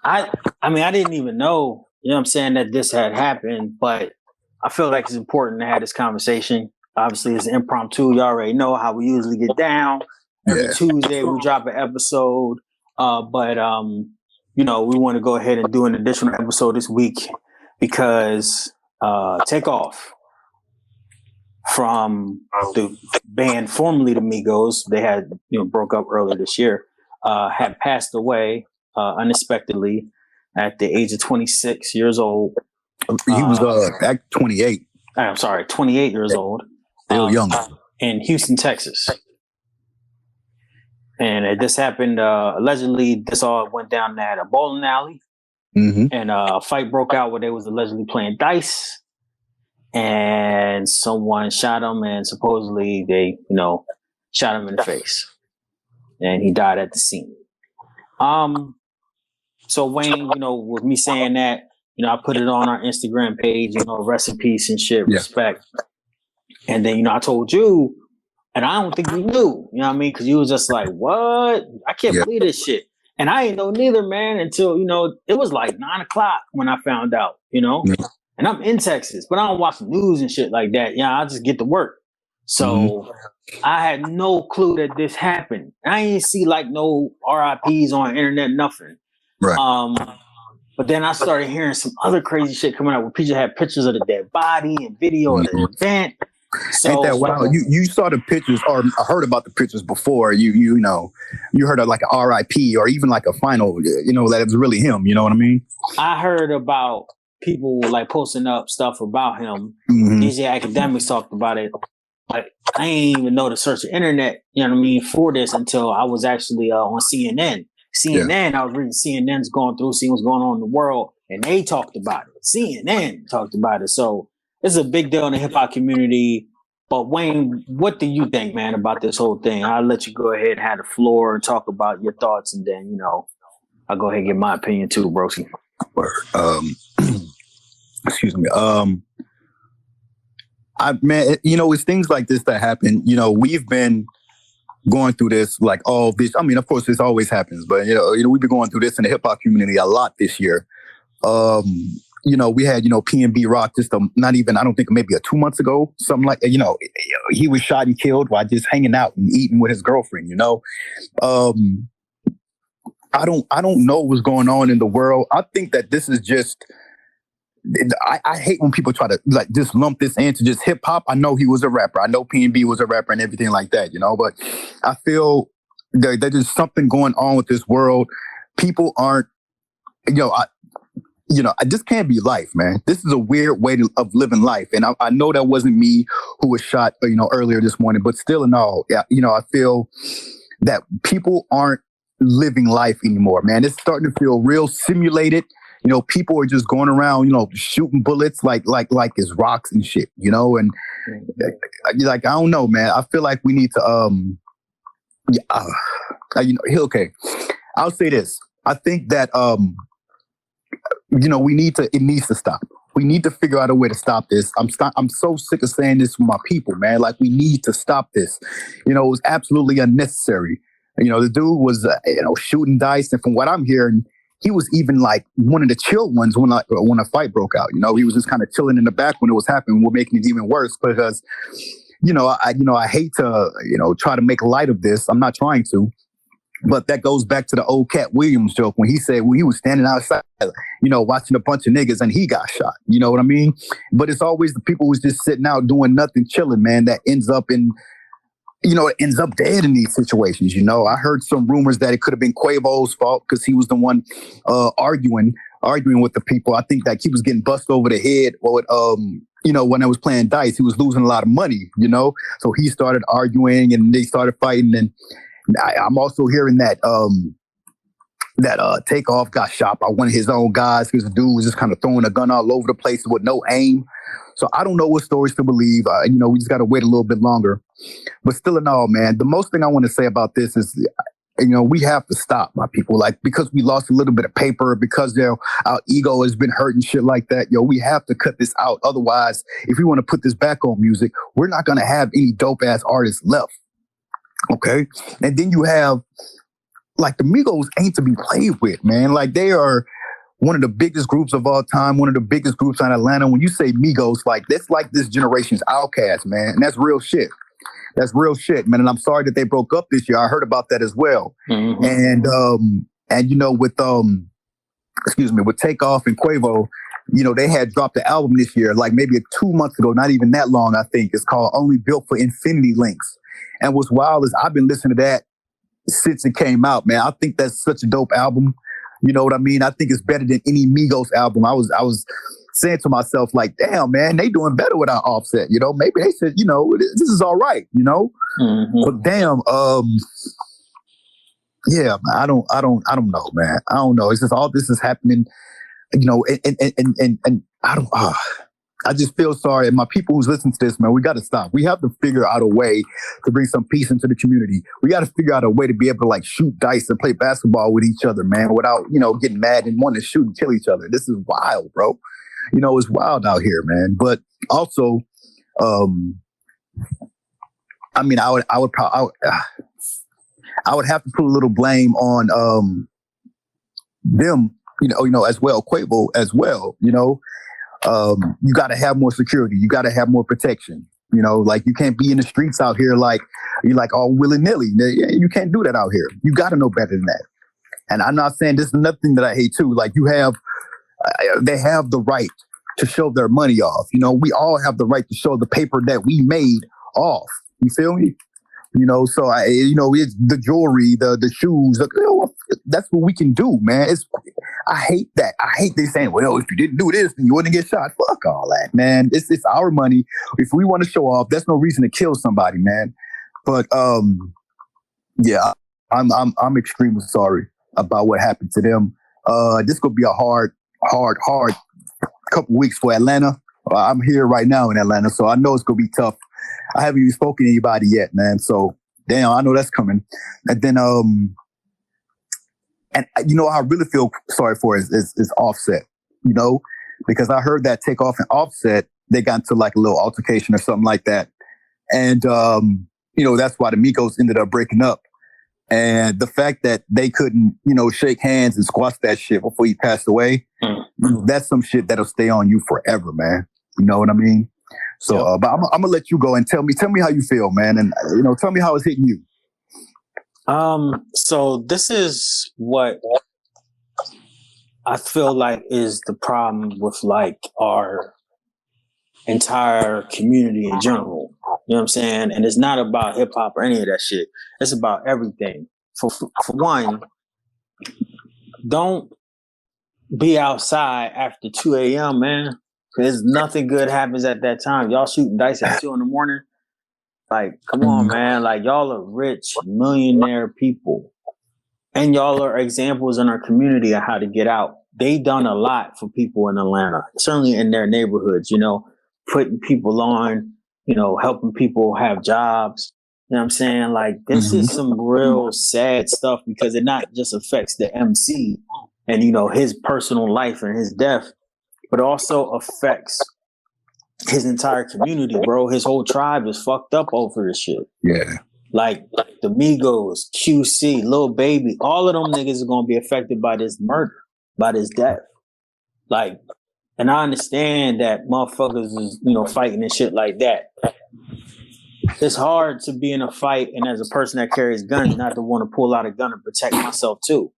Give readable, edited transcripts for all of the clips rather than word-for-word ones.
I mean, I didn't even know, you know what I'm saying, that this had happened, but I feel like it's important to have this conversation. Obviously, it's impromptu. You already know how we usually get down. Every Yeah. Tuesday, we drop an episode. But you know, we want to go ahead and do an additional episode this week because Takeoff from the band formerly the Migos, they had, you know, broke up earlier this year, had passed away unexpectedly at the age of 26 years old. He was at 28. I'm sorry, 28 years old. Still young. In Houston, Texas. And this happened, allegedly, this all went down at a bowling alley. Mm-hmm. And a fight broke out where they was allegedly playing dice. And someone shot him, and supposedly they, you know, shot him in the face. And he died at the scene. So Wayne, you know, with me saying that, you know, I put it on our Instagram page, you know, rest in peace and shit, respect. And then, you know, I told you, and I don't think you knew, you know what I mean? Because you was just like, what? I can't believe this shit. And I ain't know neither, man, until, you know, it was like 9 o'clock when I found out, you know? And I'm in Texas, but I don't watch the news and shit like that. Yeah, I just get to work. So I had no clue that this happened. I ain't see like no RIPs on the internet, nothing. Right. But then I started hearing some other crazy shit coming out where people had pictures of the dead body and video of the event. So, ain't that wild? You saw the pictures or heard about the pictures before. You know, you heard of like a RIP or even like a final, you know, that it was really him. You know what I mean? I heard about people like posting up stuff about him. DJ Academics talked about it. But I ain't even know to search the internet, you know what I mean, for this until I was actually on CNN. I was reading CNN's going through, seeing what's going on in the world, and they talked about it. CNN talked about it. So it's a big deal in the hip hop community. But Wayne, what do you think, man, about this whole thing? I'll let you go ahead and have the floor and talk about your thoughts, and then, you know, I'll go ahead and get my opinion too, broski. Excuse me. Man, you know, it's things like this that happen. You know, we've been going through this, like all this. I mean, of course, this always happens, but you know, we've been going through this in the hip hop community a lot this year. You know, we had, you know, P&B Rock just not even, I don't think maybe 2 months ago, something like that. You know, he was shot and killed while just hanging out and eating with his girlfriend. You know, I don't know what's going on in the world. I think that this is just. I hate when people try to like just lump this into just hip hop. I know he was a rapper. I know P&B was a rapper and everything like that, you know, but I feel that there's something going on with this world. People aren't, this can't be life, man. This is a weird way of living life. And I know that wasn't me who was shot, you know, earlier this morning, but still in all, you know, I feel that people aren't living life anymore, man. It's starting to feel real simulated. You know, people are just going around, you know, shooting bullets like it's rocks and shit, you know, and like, I don't know, man. I feel like we need to, you know, okay. I'll say this. I think that, you know, it needs to stop. We need to figure out a way to stop this. I'm so sick of saying this for my people, man. Like, we need to stop this. You know, it was absolutely unnecessary. You know, the dude was, you know, shooting dice. And from what I'm hearing, he was even like one of the chill ones when a fight broke out. You know, he was just kind of chilling in the back when it was happening. We're making it even worse because, you know, I hate to, you know, try to make light of this. I'm not trying to, but that goes back to the old Cat Williams joke when he said, well, he was standing outside, you know, watching a bunch of niggas and he got shot. You know what I mean? But it's always the people who's just sitting out doing nothing, chilling, man, that ends up dead in these situations. You know, I heard some rumors that it could have been Quavo's fault because he was the one arguing with the people. I think that he was getting busted over the head or, you know, when I was playing dice, he was losing a lot of money, you know, so he started arguing and they started fighting. And I'm also hearing that Takeoff got shot by one of his own guys because the dude was just kind of throwing a gun all over the place with no aim. So I don't know what stories to believe. You know, we just got to wait a little bit longer. But still in all, man, the most thing I want to say about this is, you know, we have to stop, my people. Like, because we lost a little bit of paper, because our ego has been hurt and shit like that, we have to cut this out. Otherwise, if we want to put this back on music, we're not going to have any dope-ass artists left. Okay? And then you have like the Migos ain't to be played with, man. Like they are one of the biggest groups of all time, one of the biggest groups in Atlanta. When you say Migos, like that's like this generation's outcast, man. And that's real shit. That's real shit, man. And I'm sorry that they broke up this year. I heard about that as well. Mm-hmm. And you know, with with Takeoff and Quavo, you know, they had dropped the album this year, like maybe 2 months ago, not even that long, I think. It's called Only Built for Infinity Links. And what's wild is I've been listening to that since it came out, man. I think that's such a dope album. You know what I mean? I think it's better than any Migos album. I was saying to myself, like, damn, man, they doing better without Offset. You know, maybe they said, you know, this is all right, you know? Mm-hmm. But damn, yeah, I don't know, man. I don't know. It's just all this is happening, you know, and I just feel sorry. And my people who's listening to this, man, we got to stop. We have to figure out a way to bring some peace into the community. We got to figure out a way to be able to like shoot dice and play basketball with each other, man, without, you know, getting mad and wanting to shoot and kill each other. This is wild, bro. You know, it's wild out here, man. But also, I mean, I would have to put a little blame on them, you know, as well, Quavo as well, you know. You got to have more security. You got to have more protection. You know, like you can't be in the streets out here like you're like all willy-nilly. You can't do that out here. You got to know better than that. And I'm not saying this is another thing that I hate too. Like they have the right to show their money off. You know, we all have the right to show the paper that we made off. You feel me? You know, so it's the jewelry, the shoes. You know, that's what we can do, man. I hate that. I hate they saying, well, if you didn't do this, then you wouldn't get shot. Fuck all that, man. It's our money. If we want to show off, there's no reason to kill somebody, man. But yeah, I'm extremely sorry about what happened to them. This could be a hard couple weeks for Atlanta. I'm here right now in Atlanta, so I know it's gonna be tough. I haven't even spoken to anybody yet, man. So damn, I know that's coming. And then and you know, I really feel sorry for is Offset, you know, because I heard that Takeoff and Offset, they got into like a little altercation or something like that. And, you know, that's why the Migos ended up breaking up. And the fact that they couldn't, you know, shake hands and squash that shit before he passed away, you know, that's some shit that'll stay on you forever, man. You know what I mean? So, but I'm gonna let you go and tell me how you feel, man. And, you know, tell me how it's hitting you. So this is what I feel like is the problem with like our entire community in general. You know what I'm saying? And it's not about hip hop or any of that shit. It's about everything. For one, don't be outside after 2 a.m., man. Because nothing good happens at that time. Y'all shooting dice at 2 a.m. Like, come on, man. Like, y'all are rich, millionaire people. And y'all are examples in our community of how to get out. They done a lot for people in Atlanta, certainly in their neighborhoods, you know, putting people on, you know, helping people have jobs. You know what I'm saying? Like, this is some real sad stuff because it not just affects the MC and, you know, his personal life and his death, but also affects his entire community, bro. His whole tribe is fucked up over this shit. Yeah. Like the Migos, QC, Lil Baby, all of them niggas are gonna be affected by this murder, by this death. Like, and I understand that motherfuckers is, you know, fighting and shit like that. It's hard to be in a fight and as a person that carries guns, not to want to pull out a gun and protect myself too.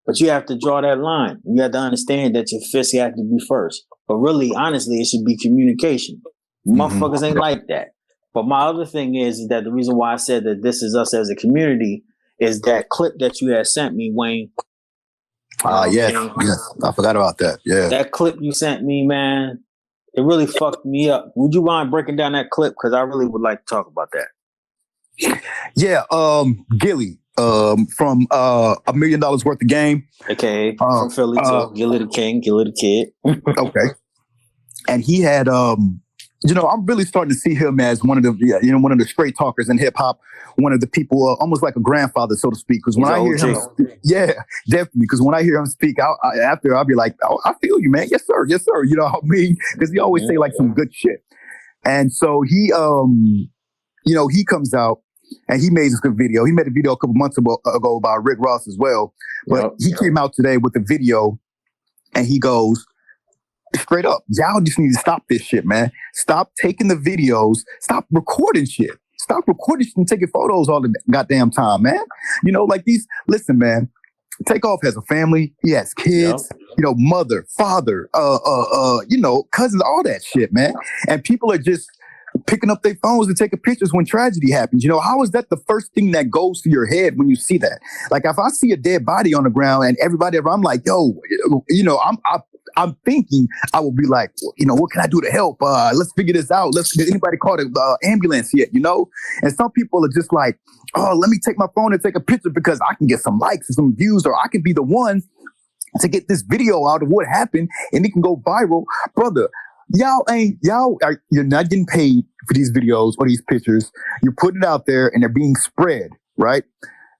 But you have to draw that line. You have to understand that your fists have to be first. But really, honestly, it should be communication. Motherfuckers ain't like that. But my other thing is that the reason why I said that this is us as a community is that clip that you had sent me, Wayne. Yes, I forgot about that. Yeah. That clip you sent me, man, it really fucked me up. Would you mind breaking down that clip? Because I really would like to talk about that. Yeah, Gilly. From $1 Million Worth of Game. Okay, from Philly to Gilly the King, Gilly the Kid. Okay. And he had, you know, I'm really starting to see him as one of the straight talkers in hip hop, one of the people, almost like a grandfather, so to speak. Because when I hear him, yeah, definitely. Because when I hear him speak, I'll be like, oh, I feel you, man. Yes, sir. Yes, sir. You know what I mean? Because he always say like some good shit. And so he, you know, he comes out And he made this good video. He made a video a couple months ago about Rick Ross as well. But he came out today with a video and he goes, straight up, y'all just need to stop this shit, man. Stop taking the videos. Stop recording shit. Stop recording shit and taking photos all the goddamn time, man. You know, like these, listen, man, Takeoff has a family. He has kids, you know, mother, father, you know, cousins, all that shit, man. And people are just picking up their phones and taking pictures when tragedy happens. You know, how is that the first thing that goes to your head when you see that? Like, if I see a dead body on the ground and everybody ever, I'm like, yo, you know, I'm thinking I will be like, you know, what can I do to help? Let's figure this out. Did anybody call the ambulance yet? You know? And some people are just like, oh, let me take my phone and take a picture because I can get some likes and some views, or I can be the one to get this video out of what happened and it can go viral. Brother, you're not getting paid for these videos or these pictures. You're putting it out there and they're being spread, right?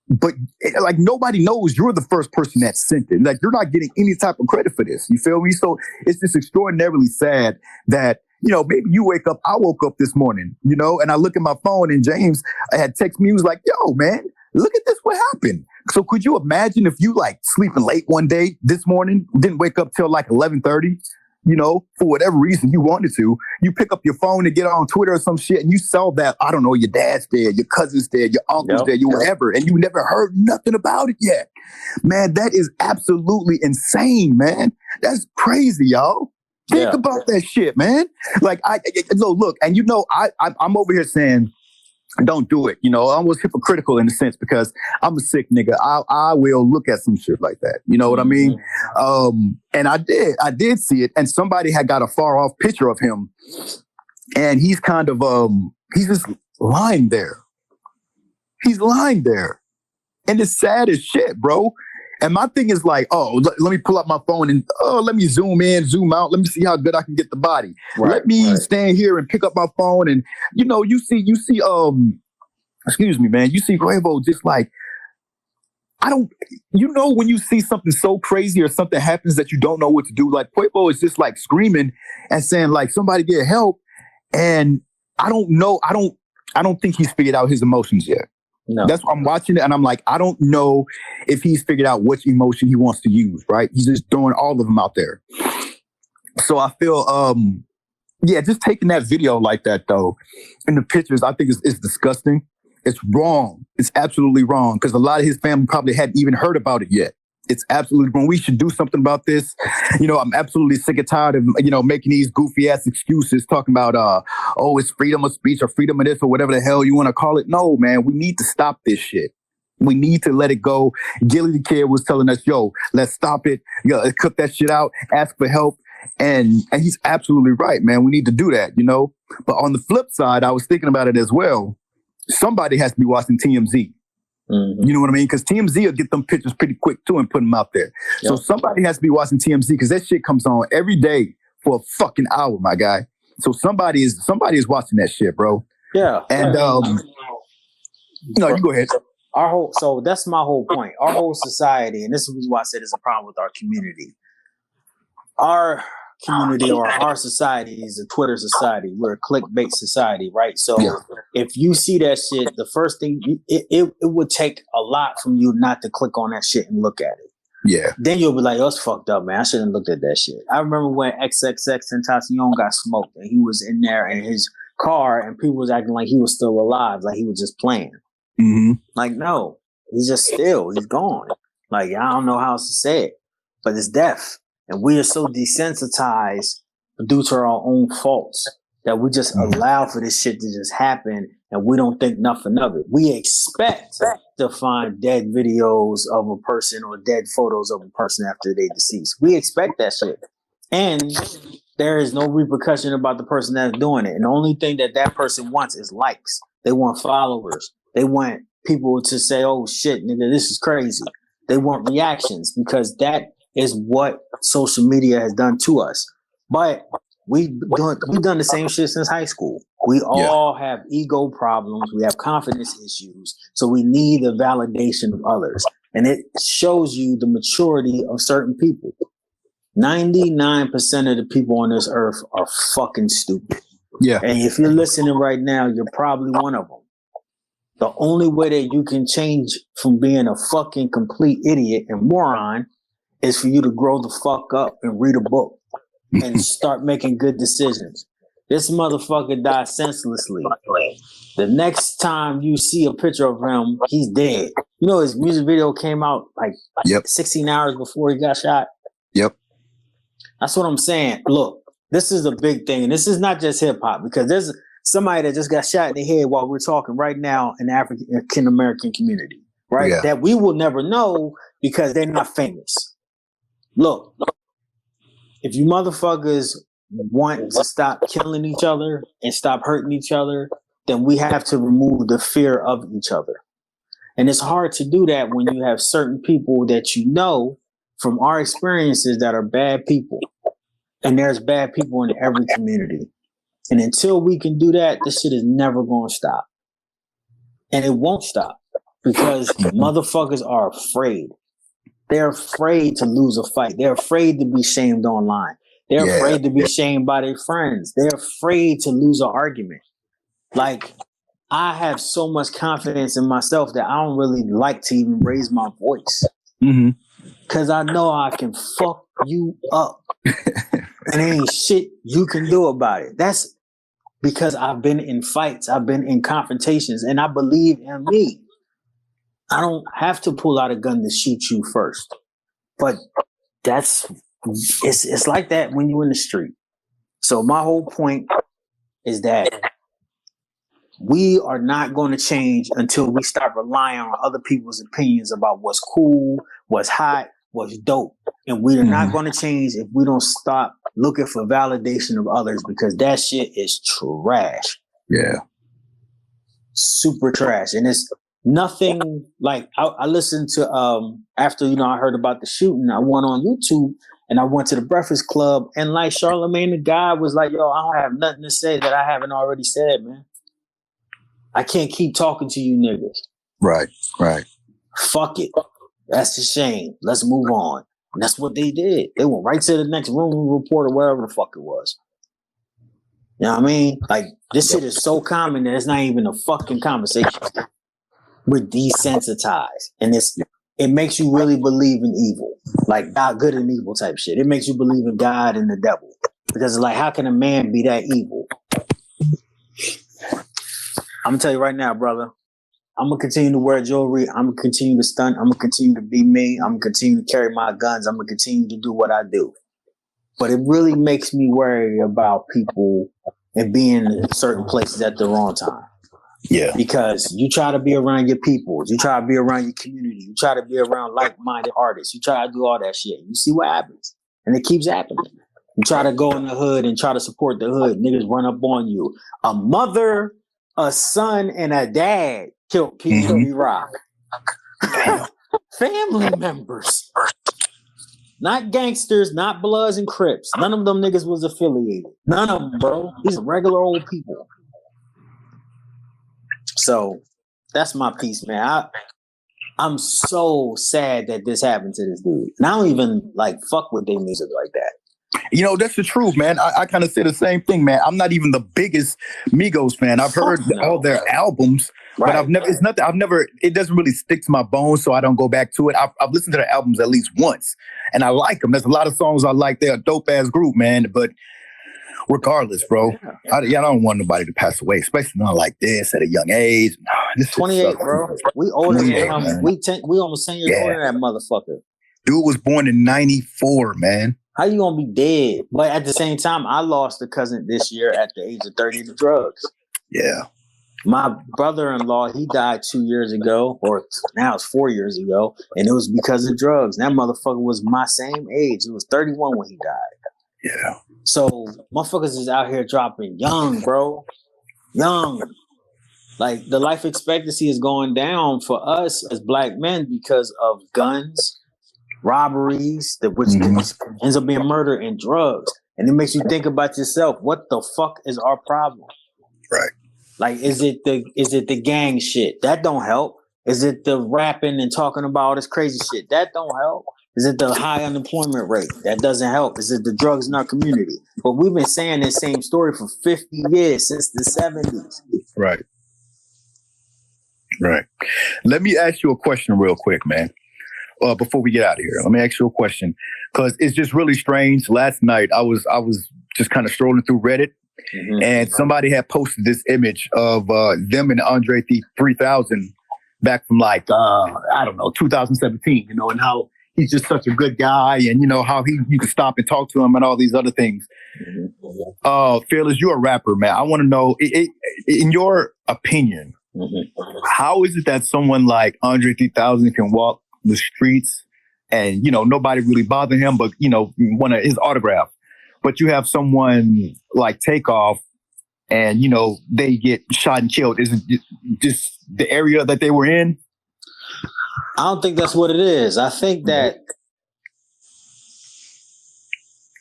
But like, nobody knows you're the first person that sent it. Like, you're not getting any type of credit for this. You feel me? So it's just extraordinarily sad that, you know, maybe you wake up, I woke up this morning, you know, and I look at my phone and James had texted me, he was like, yo, man, look at this, what happened? So could you imagine if you like sleeping late one day this morning, didn't wake up till like 11:30? You know, for whatever reason you wanted to, you pick up your phone and get on Twitter or some shit and you saw that, I don't know, your dad's dead, your cousin's dead, your uncle's dead, whatever, and you never heard nothing about it yet. Man, that is absolutely insane, man. That's crazy, y'all. Think about that shit, man. Like, look, and you know, I'm over here saying, don't do it. You know, I was hypocritical in a sense because I'm a sick nigga. I will look at some shit like that. You know what I mean? And I did see it. And somebody had got a far off picture of him. And he's kind of, he's just lying there. He's lying there. And it's sad as shit, bro. And my thing is like, oh, let me pull up my phone and let me zoom in, zoom out. Let me see how good I can get the body. Let me stand here and pick up my phone. And, you know, you see, excuse me, man, you see Quavo just like, you know, when you see something so crazy or something happens that you don't know what to do, like Quavo is just like screaming and saying like, somebody get help. And I don't know. I don't think he's figured out his emotions yet. No. That's why I'm watching it and I'm like, I don't know if he's figured out which emotion he wants to use, right? He's just throwing all of them out there. So I feel, just taking that video like that though, and the pictures, I think it's disgusting. It's wrong. It's absolutely wrong because a lot of his family probably hadn't even heard about it yet. It's absolutely wrong. We should do something about this. You know, I'm absolutely sick and tired of, you know, making these goofy ass excuses talking about, it's freedom of speech or freedom of this or whatever the hell you want to call it. No, man, we need to stop this shit. We need to let it go. Gilly the Kid was telling us, yo, let's stop it. Cut that shit out. Ask for help. And he's absolutely right, man. We need to do that, you know. But on the flip side, I was thinking about it as well. Somebody has to be watching TMZ. Mm-hmm. You know what I mean? Because TMZ will get them pictures pretty quick too and put them out there. Yep. So somebody has to be watching TMZ because that shit comes on every day for a fucking hour, my guy. So somebody is watching that shit, bro. Yeah. And no, you go ahead. So that's my whole point. Our whole society, and this is why I said it's a problem with our community. Our community or our society is a Twitter society. We're a clickbait society, right? So if you see that shit, the first thing, it would take a lot from you not to click on that shit and look at it. Yeah. Then you'll be like, oh, it's fucked up, man. I shouldn't have looked at that shit. I remember when XXXTentacion got smoked and he was in there in his car and people was acting like he was still alive, like he was just playing. Mm-hmm. Like, no, he's just still, he's gone. Like, I don't know how else to say it, but it's death. And we are so desensitized due to our own faults that we just allow for this shit to just happen and we don't think nothing of it. We expect to find dead videos of a person or dead photos of a person after they deceased. We expect that shit. And there is no repercussion about the person that's doing it. And the only thing that person wants is likes. They want followers. They want people to say, oh shit, nigga, this is crazy. They want reactions because that is what social media has done to us. But we've done the same shit since high school. We all have ego problems. We have confidence issues. So we need the validation of others. And it shows you the maturity of certain people. 99% of the people on this earth are fucking stupid. Yeah. And if you're listening right now, you're probably one of them. The only way that you can change from being a fucking complete idiot and moron is for you to grow the fuck up and read a book and start making good decisions. This motherfucker died senselessly. The next time you see a picture of him, he's dead. You know, his music video came out like 16 hours before he got shot. Yep. That's what I'm saying. Look, this is a big thing. And this is not just hip hop, because there's somebody that just got shot in the head while we're talking right now in the African American community, right? Yeah. That we will never know because they're not famous. Look, if you motherfuckers want to stop killing each other and stop hurting each other, then we have to remove the fear of each other. And it's hard to do that when you have certain people that you know from our experiences that are bad people. And there's bad people in every community. And until we can do that, this shit is never going to stop. And it won't stop because motherfuckers are afraid. They're afraid to lose a fight. They're afraid to be shamed online. They're afraid to be shamed by their friends. They're afraid to lose an argument. Like, I have so much confidence in myself that I don't really like to even raise my voice. Because I know I can fuck you up. And ain't shit you can do about it. That's because I've been in fights. I've been in confrontations. And I believe in me. I don't have to pull out a gun to shoot you first. But it's like that when you're in the street. So my whole point is that we are not going to change until we start relying on other people's opinions about what's cool, what's hot, what's dope. And we are not going to change if we don't stop looking for validation of others, because that shit is trash. Yeah. Super trash. And it's nothing like I listened to after I heard about the shooting, I went on YouTube and I went to the Breakfast Club, and like Charlamagne the guy was like, yo, I don't have nothing to say that I haven't already said, man. I can't keep talking to you niggas. Right. Fuck it. That's a shame. Let's move on. And that's what they did. They went right to the next room report or wherever the fuck it was. You know what I mean? Like, this shit is so common that it's not even a fucking conversation. We're desensitized. And it makes you really believe in evil. Like, God, good and evil type shit. It makes you believe in God and the devil. Because it's like, how can a man be that evil? I'm going to tell you right now, brother. I'm going to continue to wear jewelry. I'm going to continue to stunt. I'm going to continue to be me. I'm going to continue to carry my guns. I'm going to continue to do what I do. But it really makes me worry about people and being in certain places at the wrong time. Yeah. Because you try to be around your people. You try to be around your community. You try to be around like-minded artists. You try to do all that shit. You see what happens. And it keeps happening. You try to go in the hood and try to support the hood. Niggas run up on you. A mother, a son, and a dad killed PNB Rock. Family members. Not gangsters, not Bloods and Crips. None of them niggas was affiliated. None of them, bro. These are regular old people. So that's my piece, man. I'm so sad that this happened to this dude. And I don't even fuck with their music like that. That's the truth, man. I kind of say the same thing, man. I'm not even the biggest Migos fan. I've heard all their albums, but it doesn't really stick to my bones, so I don't go back to it. I've listened to their albums at least once, and I like them. There's a lot of songs I like. They're a dope-ass group, man, but regardless, bro, I don't want nobody to pass away, especially not like this at a young age. This 28, bro. We older than him. We almost 10 years older than that motherfucker. Dude was born in 94, man. How you gonna be dead? But at the same time, I lost a cousin this year at the age of 30 to drugs. Yeah. My brother-in-law, he died 2 years ago, or now it's 4 years ago, and it was because of drugs. That motherfucker was my same age. He was 31 when he died. Yeah. So motherfuckers is out here dropping young, bro. Young. Like, the life expectancy is going down for us as black men because of guns, robberies, which ends up being murder, and drugs. And it makes you think about yourself. What the fuck is our problem? Right. Like, is it the gang shit? That don't help. Is it the rapping and talking about all this crazy shit? That don't help. Is it the high unemployment rate? That doesn't help. Is it the drugs in our community? But we've been saying this same story for 50 years, since the 70s. Right. Right. Let me ask you a question real quick, man. Before we get out of here, let me ask you a question because it's just really strange. Last night, I was just kind of strolling through Reddit, and somebody had posted this image of them and Andre 3000 back from like I don't know 2017. You know, and how he's just such a good guy, and you know how you can stop and talk to him and all these other things. Fearless, you're a rapper, man. I want to know, in your opinion, how is it that someone like Andre 3000 can walk the streets and, you know, nobody really bother him, but, you know, want his autograph. But you have someone like Takeoff and, you know, they get shot and killed. Is it just the area that they were in? I don't think that's what it is. I think that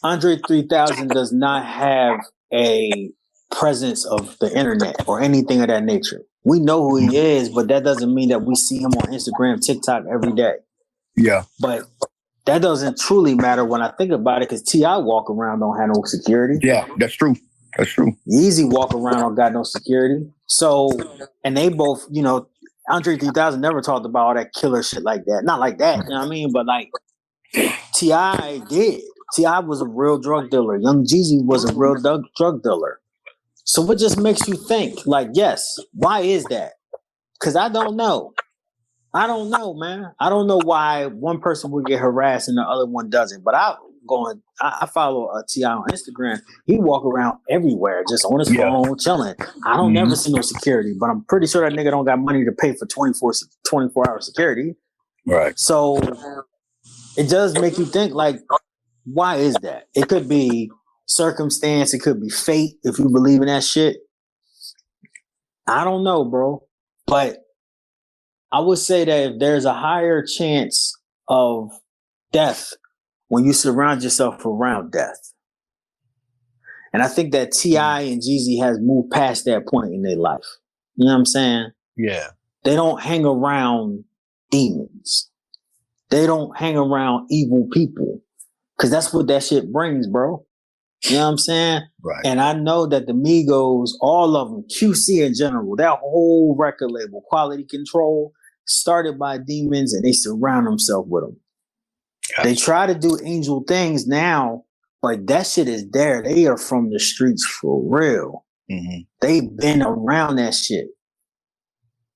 Andre 3000 does not have a presence of the internet or anything of that nature. We know who he is, but that doesn't mean that we see him on Instagram, TikTok every day. Yeah. But that doesn't truly matter when I think about it, because T.I. walk around don't have no security. Yeah, that's true. That's true. Yeezy walk around don't got no security. So, and they both, you know, Andre 3000 never talked about all that killer shit like that. Not like that, you know what I mean? But like T.I. did. T.I. was a real drug dealer. Young Jeezy was a real drug dealer. So what just makes you think, like, yes, why is that? Because I don't know. I don't know, man. I don't know why one person would get harassed and the other one doesn't. But I follow T.I. on Instagram. He walk around everywhere, just on his phone, chilling. I don't never see no security, but I'm pretty sure that nigga don't got money to pay for 24-hour security. Right. So it does make you think, like, why is that? It could be circumstance. It could be fate, if you believe in that shit. I don't know, bro. But I would say that if there's a higher chance of death when you surround yourself around death. And I think that T.I. and Jeezy has moved past that point in their life. You know what I'm saying? Yeah. They don't hang around demons. They don't hang around evil people. Because that's what that shit brings, bro. You know what I'm saying? Right. And I know that the Migos, all of them, QC in general, that whole record label, Quality Control, started by demons and they surround themselves with them. Gotcha. They try to do angel things now, but that shit is there. They are from the streets for real. Mm-hmm. They've been around that shit.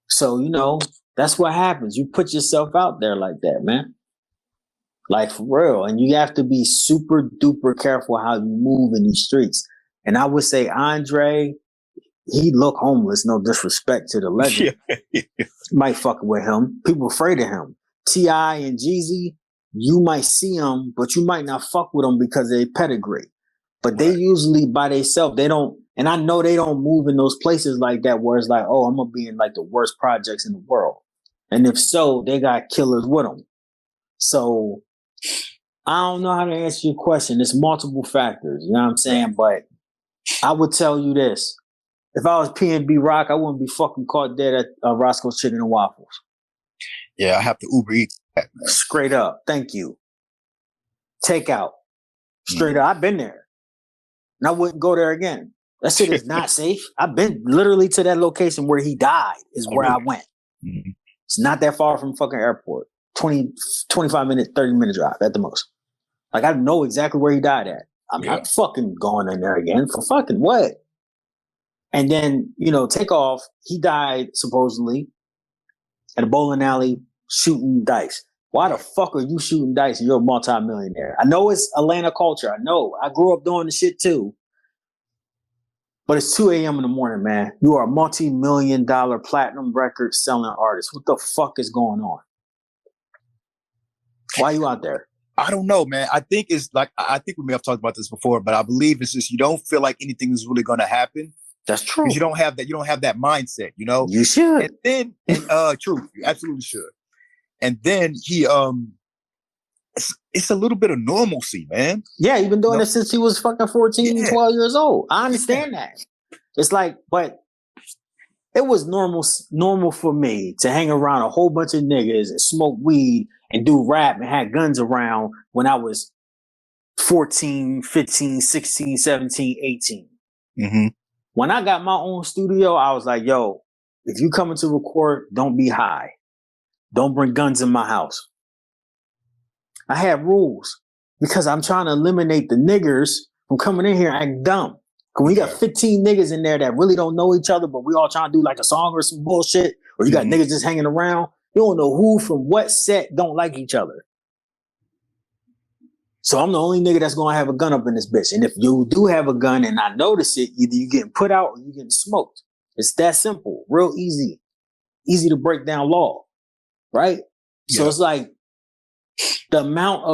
So, you know, that's what happens. You put yourself out there like that, man. Like, for real. And you have to be super duper careful how you move in these streets. And I would say Andre, he look homeless, no disrespect to the legend. Might fuck with him. People afraid of him. T.I. and Jeezy, you might see them, but you might not fuck with them because of their pedigree. But they usually by themselves, they don't, and I know they don't move in those places like that where it's like, oh, I'm going to be in like the worst projects in the world. And if so, they got killers with them. So I don't know how to answer your question. There's multiple factors, you know what I'm saying? But I would tell you this. If I was P&B Rock, I wouldn't be fucking caught dead at Roscoe's Chicken and Waffles. Yeah, I have to Uber Eats that, man. Straight up. Thank you. Takeout. Straight up. I've been there. And I wouldn't go there again. That shit is not safe. I've been literally to that location where he died is where I went. Mm-hmm. It's not that far from fucking airport. 25 minute, 30 minute drive at the most. Like, I know exactly where he died at. I'm not fucking going in there again for fucking what? And then, you know, Takeoff, he died supposedly at a bowling alley shooting dice. Why the fuck are you shooting dice and you're a multimillionaire? I know it's Atlanta culture. I know. I grew up doing the shit too. But it's 2 a.m. in the morning, man. You are a multi-million-dollar platinum record selling artist. What the fuck is going on? Why are you out there? I don't know, man. I think it's like, I think we may have talked about this before, but I believe it's just you don't feel like anything is really going to happen. That's true. Because you don't have that mindset, you know? You should. And then, true, you absolutely should. And then he, it's a little bit of normalcy, man. Yeah, he's been doing it since he was fucking 14, 12 years old. I understand that. It's like, but it was normal for me to hang around a whole bunch of niggas and smoke weed and do rap and have guns around when I was 14, 15, 16, 17, 18. Mm-hmm. When I got my own studio, I was like, yo, if you coming to record, don't be high. Don't bring guns in my house. I have rules because I'm trying to eliminate the niggers from coming in here and acting dumb. Cause we got 15 niggas in there that really don't know each other, but we all trying to do like a song or some bullshit, or you got niggas just hanging around. You don't know who from what set don't like each other. So I'm the only nigga that's gonna have a gun up in this bitch. And if you do have a gun and I notice it, either you getting put out or you getting smoked. It's that simple, real easy to break down law, right? Yeah. So it's like the amount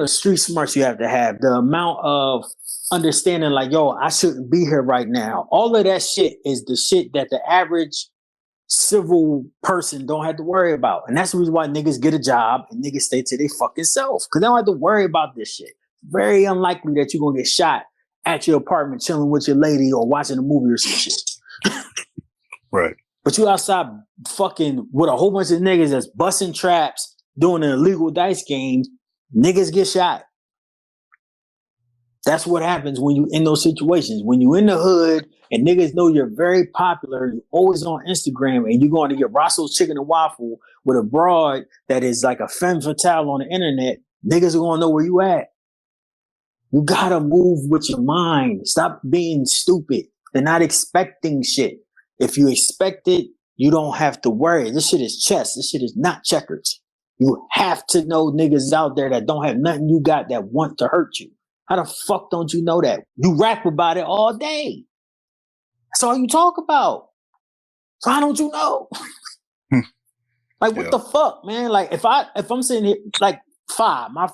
of street smarts you have to have, the amount of understanding like, yo, I shouldn't be here right now. All of that shit is the shit that the average civil person don't have to worry about. And that's the reason why niggas get a job and niggas stay to their fucking self. Cause they don't have to worry about this shit. Very unlikely that you're gonna get shot at your apartment chilling with your lady or watching a movie or some shit. Right. But you outside fucking with a whole bunch of niggas that's busting traps, doing an illegal dice game, niggas get shot. That's what happens when you in those situations. When you in the hood and niggas know you're very popular, you're always on Instagram and you're going to get Rosso's Chicken and Waffle with a broad that is like a femme fatale on the internet, niggas are going to know where you at. You got to move with your mind. Stop being stupid. They're not expecting shit. If you expect it, you don't have to worry. This shit is chess. This shit is not checkers. You have to know niggas out there that don't have nothing you got that want to hurt you. How the fuck don't you know that? You rap about it all day. That's all you talk about. So how don't you know? Like, what the fuck, man? Like, if I'm sitting here, like, Five, my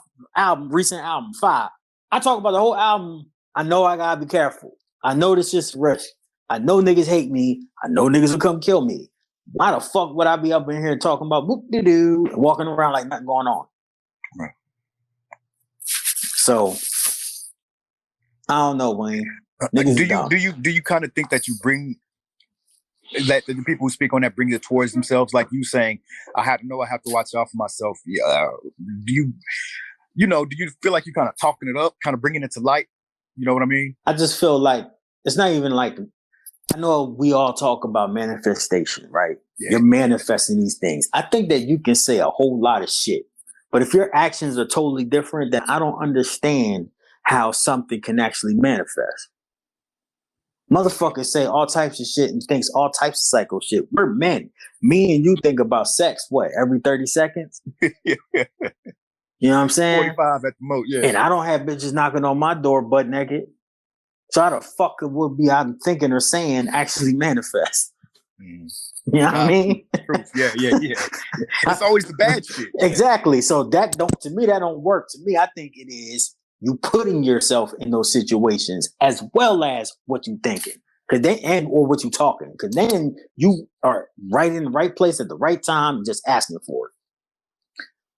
recent album, Five, I talk about the whole album. I know I gotta be careful. I know this is risk. I know niggas hate me. I know niggas will come kill me. Why the fuck would I be up in here talking about whoop-de-doo and walking around like nothing going on? Right. So, I don't know, Wayne. Do you kind of think that you bring that the people who speak on that bring it towards themselves, like you saying, I have to watch out for myself? Yeah. Do you feel like you're kind of talking it up, kind of bringing it to light? You know what I mean? I just feel like it's not even like, I know we all talk about manifestation, right? Yeah. You're manifesting these things. I think that you can say a whole lot of shit, but if your actions are totally different, then I don't understand how something can actually manifest. Motherfuckers say all types of shit and thinks all types of psycho shit. We're men. Me and you think about sex, what, every 30 seconds? You know what I'm saying? 45 at the most, yeah. And I don't have bitches knocking on my door butt naked. So how the fuck would be I'm thinking or saying actually manifest? You know what I mean? Yeah. It's always the bad shit. Exactly. So that don't work. To me, I think it is you putting yourself in those situations as well as what you thinking. Or what you talking. Because then you are right in the right place at the right time and just asking for it.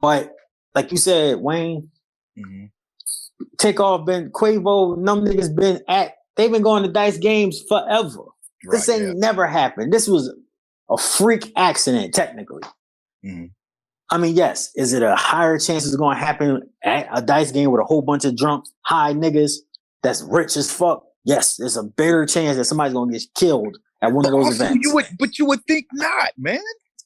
But like you said, Wayne, Takeoff been Quavo, them niggas they've been going to dice games forever. Right, this ain't never happened. This was a freak accident, technically. I mean, yes, is it a higher chance it's going to happen at a dice game with a whole bunch of drunk, high niggas that's rich as fuck? Yes, there's a bigger chance that somebody's going to get killed at one of those events. You would think not, man.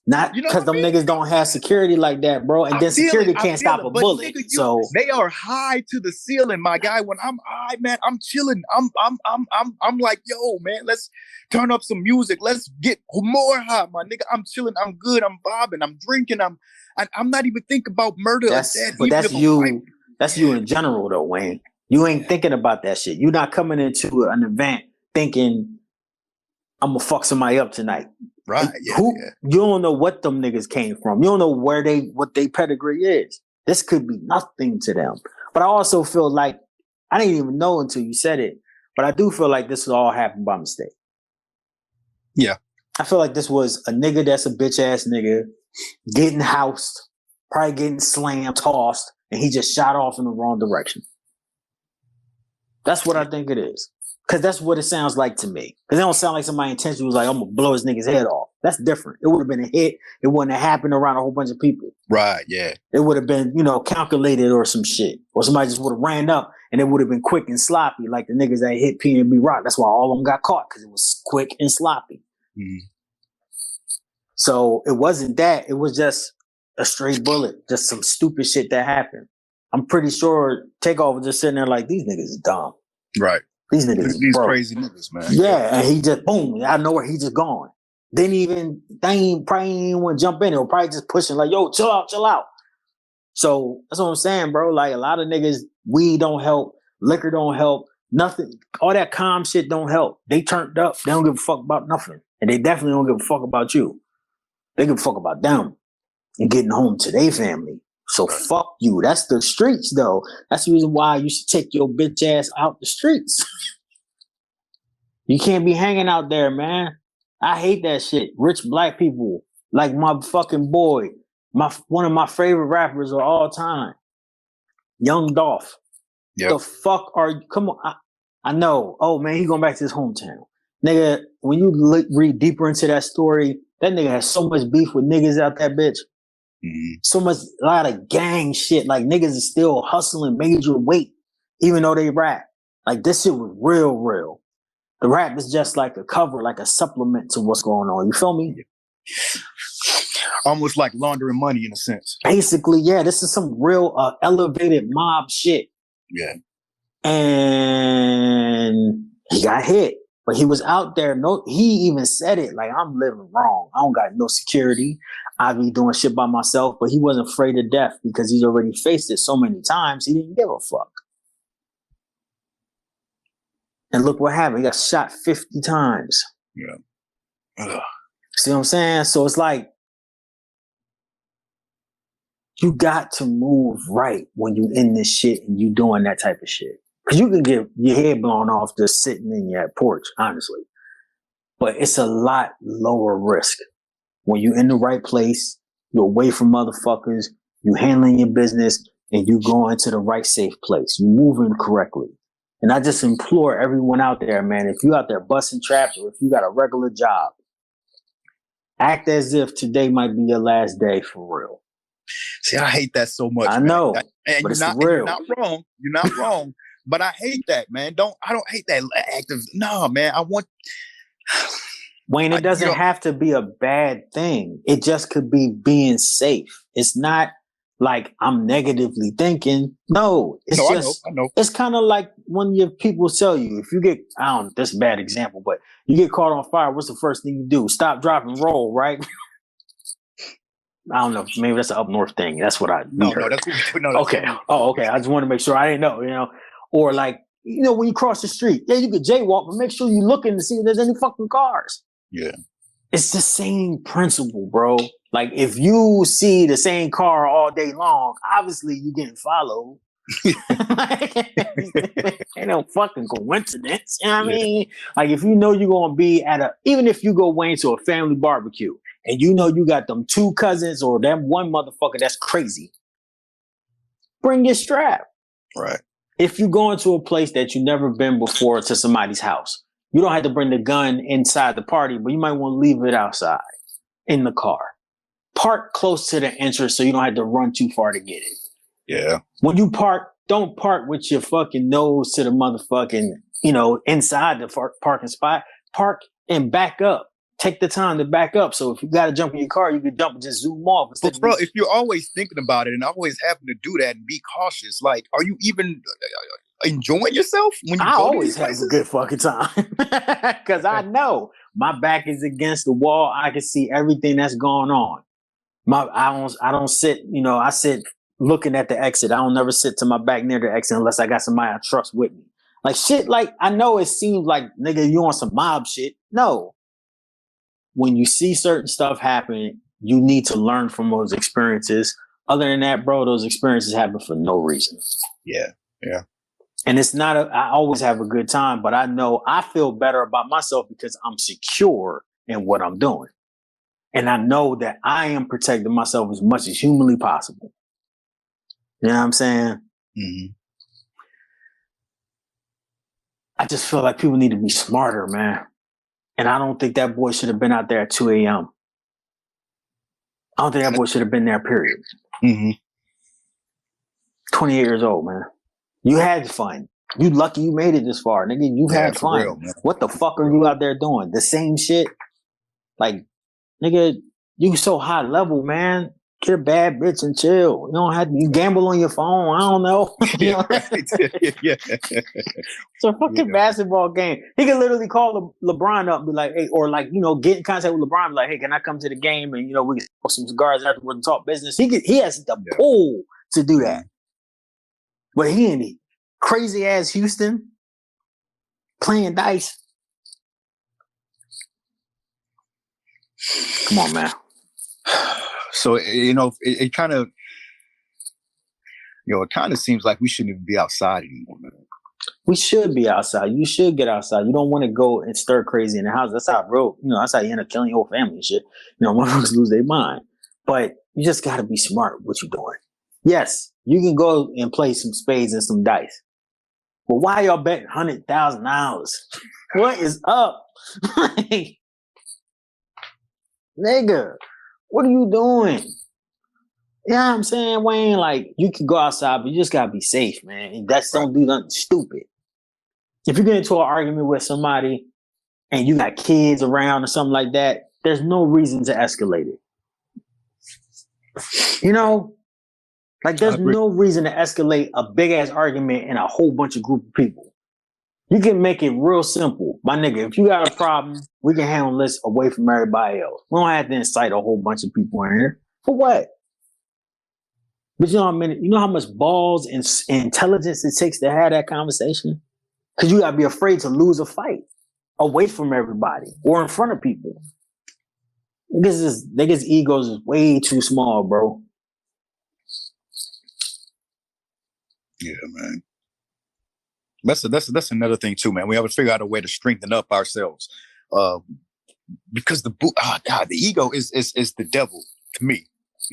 Not because them niggas don't have security like that, bro. And then security can't stop a bullet. So they are high to the ceiling, my guy. When I'm high, man, I'm chilling. I'm like, yo, man, let's turn up some music. Let's get more high, my nigga. I'm chilling. I'm good. I'm bobbing. I'm drinking. I'm not even thinking about murder or death. But that's you. That's you in general, though, Wayne. You ain't thinking about that shit. You're not coming into an event thinking I'm gonna fuck somebody up tonight. Right. You don't know what them niggas came from. You don't know what they pedigree is. This could be nothing to them. But I also feel like I didn't even know until you said it. But I do feel like this all happened by mistake. Yeah. I feel like this was a nigga that's a bitch ass nigga getting housed, probably getting slammed, tossed, and he just shot off in the wrong direction. That's what I think it is. Because that's what it sounds like to me. Because it don't sound like somebody intentionally was like, I'm going to blow his nigga's head off. That's different. It would have been a hit. It wouldn't have happened around a whole bunch of people. Right, yeah. It would have been, calculated or some shit. Or somebody just would have ran up and it would have been quick and sloppy like the niggas that hit P&B Rock. That's why all of them got caught, because it was quick and sloppy. So it wasn't that. It was just a straight bullet, just some stupid shit that happened. I'm pretty sure Takeoff was just sitting there like, these niggas is dumb. Right. These niggas is broke. Crazy niggas, man. Yeah, and he just, boom, out of nowhere, he just gone. They probably ain't even want to jump in. They were probably just pushing like, yo, chill out. So that's what I'm saying, bro. Like a lot of niggas, weed don't help, liquor don't help, nothing. All that calm shit don't help. They turned up. They don't give a fuck about nothing. And they definitely don't give a fuck about you. They give a fuck about them and getting home to their family. So fuck you. That's the streets, though. That's the reason why you should take your bitch ass out the streets. You can't be hanging out there, man. I hate that shit. Rich black people, like my fucking boy, one of my favorite rappers of all time, Young Dolph. Yep. The fuck are you? Come on. I know. Oh, man, he going back to his hometown. Nigga, when you read deeper into that story, that nigga has so much beef with niggas out that bitch. Mm-hmm. So much, a lot of gang shit. Like niggas is still hustling major weight, even though they rap. Like this shit was real. The rap is just like a cover, like a supplement to what's going on. You feel me? Almost like laundering money in a sense. Basically, yeah. This is some real elevated mob shit. Yeah. And he got hit. But he was out there. He even said it like, I'm living wrong. I don't got no security. I be doing shit by myself. But he wasn't afraid of death because he's already faced it so many times. He didn't give a fuck. And look what happened. He got shot 50 times. Yeah. Ugh. See what I'm saying? So it's like, you got to move right when you in this shit and you doing that type of shit. Because you can get your head blown off just sitting in your porch, honestly. But it's a lot lower risk. When you're in the right place, you're away from motherfuckers, you handling your business, and you going to the right safe place. You moving correctly. And I just implore everyone out there, man, if you out there busting traps or if you got a regular job, act as if today might be your last day for real. See, I hate that so much. I know. And you're not wrong. You're not wrong. But I hate that, man. I don't hate that active. No, man. I want Wayne, it doesn't have to be a bad thing. It just could be being safe. It's not like I'm negatively thinking. No, it's just, I know. It's kind of like when your people tell you, if you get, this is a bad example, but you get caught on fire, what's the first thing you do? Stop, drop, and roll, right? I don't know. Maybe that's an up north thing. That's what I No, that's what we do. No, okay. Oh, okay. I just want to make sure. I didn't know, Or like, when you cross the street, yeah, you could jaywalk, but make sure you're looking to see if there's any fucking cars. Yeah. It's the same principle, bro. Like, if you see the same car all day long, obviously you're getting followed. Ain't no fucking coincidence. You know what I mean? Like, if you know you're going to be even if you go, Wayne, to a family barbecue, and you know you got them two cousins or that one motherfucker that's crazy, bring your strap. Right. If you go into a place that you've never been before to somebody's house, you don't have to bring the gun inside the party, but you might want to leave it outside in the car. Park close to the entrance so you don't have to run too far to get it. Yeah. When you park, don't park with your fucking nose to the motherfucking, inside the parking spot. Park and back up. Take the time to back up. So if you got to jump in your car, you can jump and just zoom off. But bro, if you're always thinking about it and always having to do that and be cautious, like, are you even enjoying yourself when you I go always have a good fucking time because I know my back is against the wall. I can see everything that's going on. I don't sit. I sit looking at the exit. I don't never sit to my back near the exit unless I got somebody I trust with me. Like shit. Like I know it seems like nigga you on some mob shit. No. When you see certain stuff happen, you need to learn from those experiences. Other than that, bro, those experiences happen for no reason. Yeah. Yeah. And it's not I always have a good time, but I know I feel better about myself because I'm secure in what I'm doing. And I know that I am protecting myself as much as humanly possible. You know what I'm saying? Mm-hmm. I just feel like people need to be smarter, man. And I don't think that boy should have been out there at 2 a.m. I don't think that boy should have been there, period. Mm-hmm. 28 years old, man. You had fun. You lucky you made it this far, nigga. You had fun. Real, what the fuck are you out there doing? The same shit? Like, nigga, You so high level, man. Get a bad bitch and chill. You don't have to. You gamble on your phone. I don't know. You know? Yeah. It's a fucking basketball game. He can literally call LeBron up and be like, hey, or like, get in contact with LeBron, be like, hey, can I come to the game and we can smoke some cigars afterwards and talk business. He has the pull to do that. But he in the crazy ass Houston playing dice. Come on, man. So it kind of seems like we shouldn't even be outside anymore, man. We should be outside. You should get outside. You don't want to go and stir crazy in the house. That's how bro. That's how you end up killing your whole family and shit. Motherfuckers lose their mind. But you just got to be smart with what you're doing. Yes, you can go and play some spades and some dice. But why y'all betting $100,000? What is up? Nigga, what are you doing? You know what I'm saying, Wayne? Like, you can go outside, but you just gotta be safe, man. Don't do nothing stupid. If you get into an argument with somebody and you got kids around or something like that, there's no reason to escalate it. There's no reason to escalate a big ass argument in a whole bunch of group of people. You can make it real simple. My nigga, if you got a problem, we can handle this away from everybody else. We don't have to incite a whole bunch of people in here. For what? But you know how much balls and intelligence it takes to have that conversation? Because you gotta be afraid to lose a fight away from everybody or in front of people. Niggas' egos is way too small, bro. Yeah, man. That's another thing too, man. We have to figure out a way to strengthen up ourselves, because the ego is the devil to me.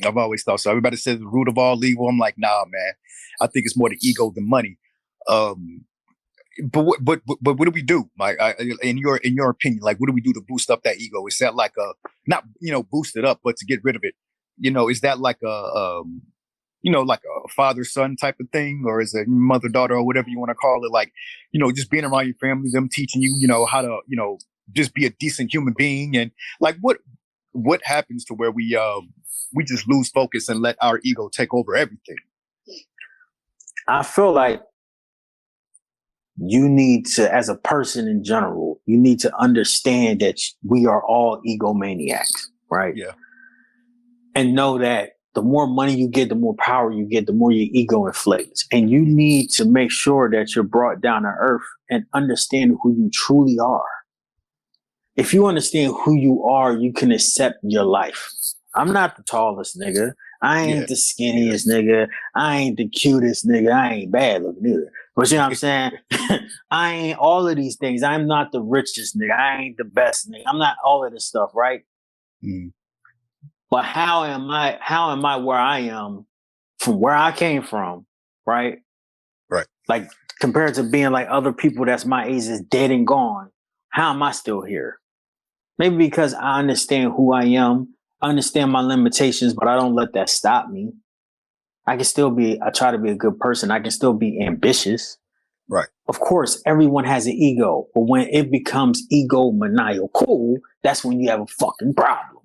I've always thought so. Everybody says the root of all evil. I'm like, nah, man. I think it's more the ego than money. But what do we do? Like, in your opinion, like, what do we do to boost up that ego? Is that like not boost it up, but to get rid of it? Is that like like a father-son type of thing, or is it mother-daughter or whatever you want to call it? Like, just being around your family, them teaching you, how to, just be a decent human being, and like what happens to where we just lose focus and let our ego take over everything? I feel like you need to, as a person in general, you need to understand that we are all egomaniacs, right? Yeah. And know that the more money you get, the more power you get, the more your ego inflates. And you need to make sure that you're brought down to earth and understand who you truly are. If you understand who you are, you can accept your life. I'm not the tallest nigga. I ain't the skinniest nigga. I ain't the cutest nigga. I ain't bad looking either. But you know what I'm saying? I ain't all of these things. I'm not the richest nigga. I ain't the best nigga. I'm not all of this stuff, right? Mm. But how am I where I am from where I came from, right? Right. Like, compared to being like other people that's my age is dead and gone. How am I still here? Maybe because I understand who I am, understand my limitations, but I don't let that stop me. I try to be a good person. I can still be ambitious. Right. Of course, everyone has an ego, but when it becomes egomaniacal, that's when you have a fucking problem.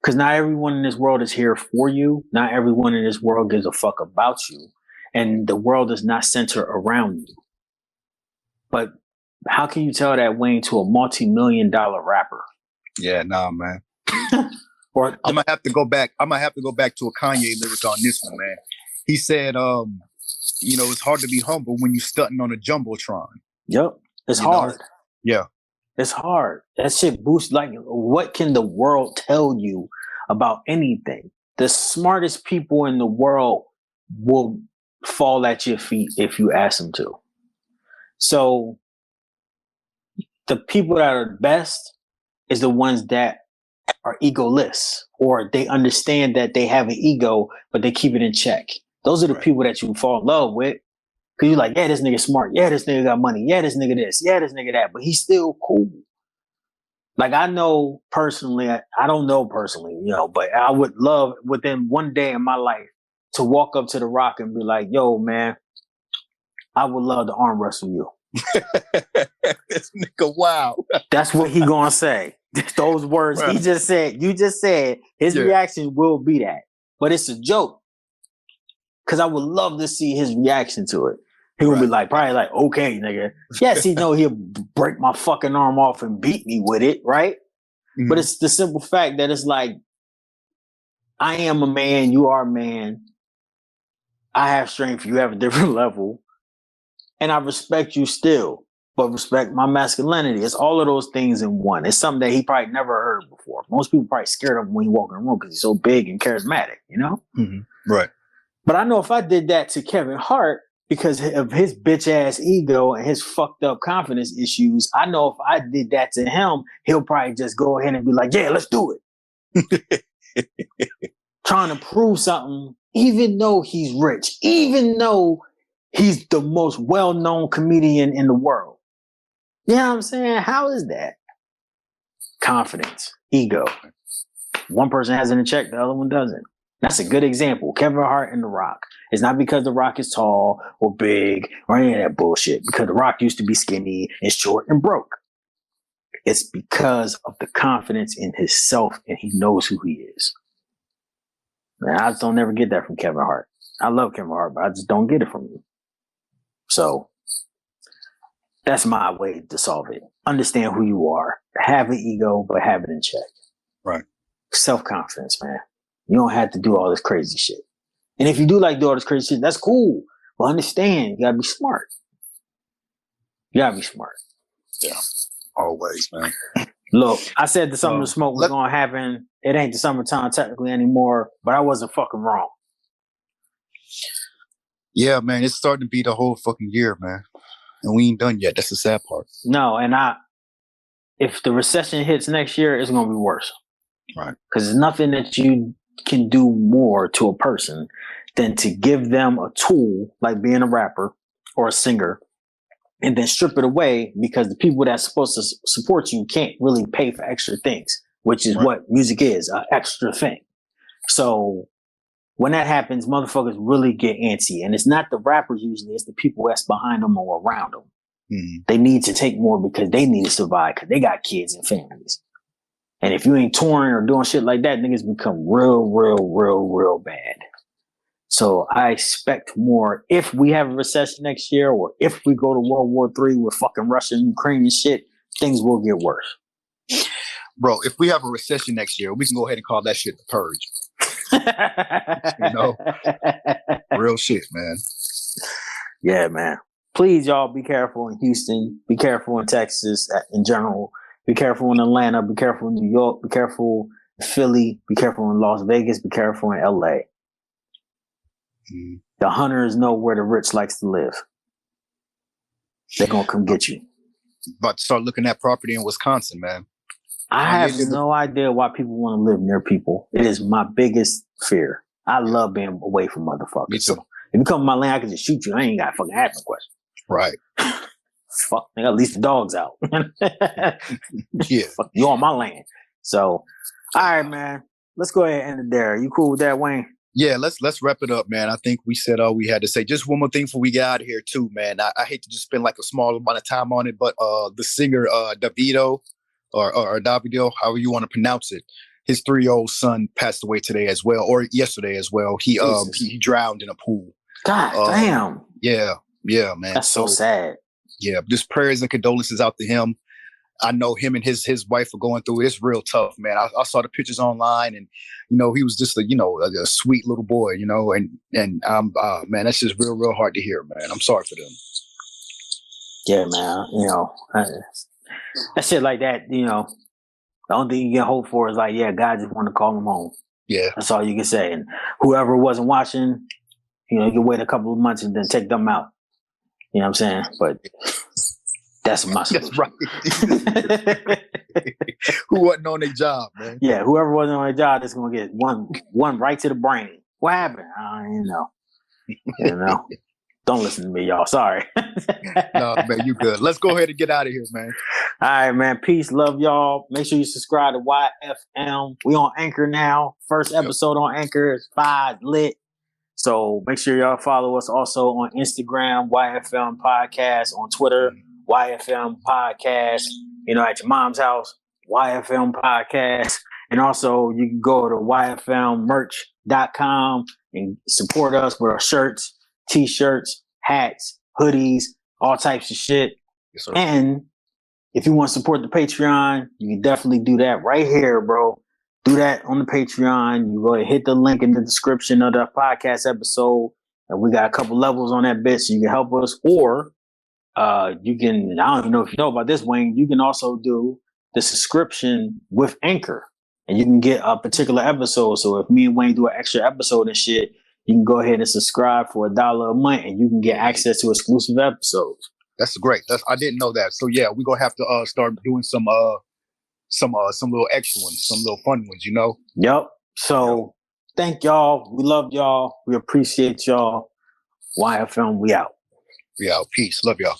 Because not everyone in this world is here for you. Not everyone in this world gives a fuck about you. And the world is not centered around you. But how can you tell that, Wayne, to a multi-million-dollar rapper? Yeah, nah, man. Or I'm gonna have to go back to a Kanye lyric on this one, man. He said, it's hard to be humble when you stunting on a jumbotron. Yep. It's hard. Yeah. It's hard. That shit boosts. Like, what can the world tell you about anything? The smartest people in the world will fall at your feet if you ask them to. So the people that are best is the ones that are egoless, or they understand that they have an ego, but they keep it in check. Those are the people that you fall in love with. Cause you're like, yeah, this nigga smart. Yeah, this nigga got money. Yeah, this nigga this. Yeah, this nigga that. But he's still cool. Like, I know personally, I don't know personally, but I would love within one day in my life to walk up to The Rock and be like, yo, man, I would love to arm wrestle you. This nigga, wow. That's what he gonna say. Those words he just said, you just said, his reaction will be that. But it's a joke. Because I would love to see his reaction to it. He would be like, probably like, okay, nigga. Yes, he know he'll break my fucking arm off and beat me with it, right? Mm-hmm. But it's the simple fact that it's like, I am a man, you are a man. I have strength, you have a different level. And I respect you still, but respect my masculinity. It's all of those things in one. It's something that he probably never heard before. Most people probably scared of him when he walk in the room because he's so big and charismatic, you know? Mm-hmm. Right. But I know if I did that to Kevin Hart, because of his bitch ass ego and his fucked up confidence issues, I know if I did that to him, he'll probably just go ahead and be like, yeah, let's do it. Trying to prove something, even though he's rich, even though he's the most well-known comedian in the world. You know what I'm saying? How is that? Confidence, ego. One person has it in check, the other one doesn't. That's a good example. Kevin Hart and The Rock. It's not because The Rock is tall or big or any of that bullshit. Because The Rock used to be skinny and short and broke. It's because of the confidence in himself and he knows who he is. Man, I just don't never get that from Kevin Hart. I love Kevin Hart, but I just don't get it from him. So that's my way to solve it. Understand who you are. Have an ego, but have it in check. Right. Self-confidence, man. You don't have to do all this crazy shit. And if you do like do all this crazy shit, that's cool. But understand, you gotta be smart. You gotta be smart. Yeah. Always, man. Look, I said the summer of smoke was gonna happen. It ain't the summertime technically anymore, but I wasn't fucking wrong. Yeah, man, it's starting to be the whole fucking year, man. And we ain't done yet. That's the sad part. No, and if the recession hits next year, it's gonna be worse. Right. Because there's nothing that you can do more to a person than to give them a tool like being a rapper or a singer and then strip it away because the people that's supposed to support you can't really pay for extra things, which is what music is, an extra thing. So when that happens, motherfuckers really get antsy. And it's not the rappers usually, it's the people that's behind them or around them. Mm-hmm. They need to take more because they need to survive because they got kids and families. And if you ain't touring or doing shit like that, niggas become real bad. So I expect more if we have a recession next year or if we go to World War III with fucking Russia and Ukraine and shit, things will get worse. Bro, if we have a recession next year, we can go ahead and call that shit the purge. You know? Real shit, man. Yeah, man. Please, y'all, be careful in Houston. Be careful in Texas in general. Be careful in Atlanta. Be careful in New York. Be careful in Philly. Be careful in Las Vegas. Be careful in LA. Mm. The hunters know where the rich likes to live. They're going to come get you. About to start looking at property in Wisconsin, man. I have no idea why people want to live near people. It is my biggest fear. I love being away from motherfuckers. Me too. So if you come to my land, I can just shoot you. I ain't got to fucking ask no question. Right. Fuck, I gotta lease the dogs out. Yeah. Fuck, you on my land. So, all right, man. Let's go ahead and end it there. You cool with that, Wayne? Yeah, let's wrap it up, man. I think we said all we had to say. Just one more thing before we get out of here, too, man. I hate to just spend like a small amount of time on it, but the singer Davido or Davido, however you want to pronounce it, his 3-year-old son passed away today as well, or yesterday as well. He drowned in a pool. God damn. Yeah, man. That's so sad. Yeah, just prayers and condolences out to him. I know him and his wife are going through it. It's real tough, man. I saw the pictures online, and he was just a sweet little boy, and man, that's just real hard to hear, man. I'm sorry for them. Yeah, man. That shit like that, the only thing you can hope for is like, yeah, God just want to call him home. Yeah, that's all you can say. And whoever wasn't watching, you can wait a couple of months and then take them out. You know what I'm saying? But that's my solution. That's right. Who wasn't on their job, man? Yeah, whoever wasn't on their job is going to get one right to the brain. What happened? I don't know. Don't listen to me, y'all. Sorry. No, man, you good. Let's go ahead and get out of here, man. All right, man. Peace. Love y'all. Make sure you subscribe to YFM. We on Anchor now. First episode on Anchor is 5 lit. So make sure y'all follow us also on Instagram, YFM Podcast, on Twitter, YFM Podcast, at your mom's house, YFM Podcast. And also you can go to yfmmerch.com and support us with our shirts, t-shirts, hats, hoodies, all types of shit. Yes, sir. And if you want to support the Patreon, you can definitely do that right here, bro. Do that on the Patreon. You go ahead, hit the link in the description of the podcast episode. And we got a couple levels on that bit, so you can help us. Or you can, I don't even know if you know about this, Wayne, you can also do the subscription with Anchor. And you can get a particular episode. So if me and Wayne do an extra episode and shit, you can go ahead and subscribe for $1 a month and you can get access to exclusive episodes. That's great. I didn't know that. So yeah, we're gonna have to start doing some little extra ones, some little fun ones, you know? Yep. So thank y'all. We love y'all. We appreciate y'all. YFM, we out. We out. Peace. Love y'all.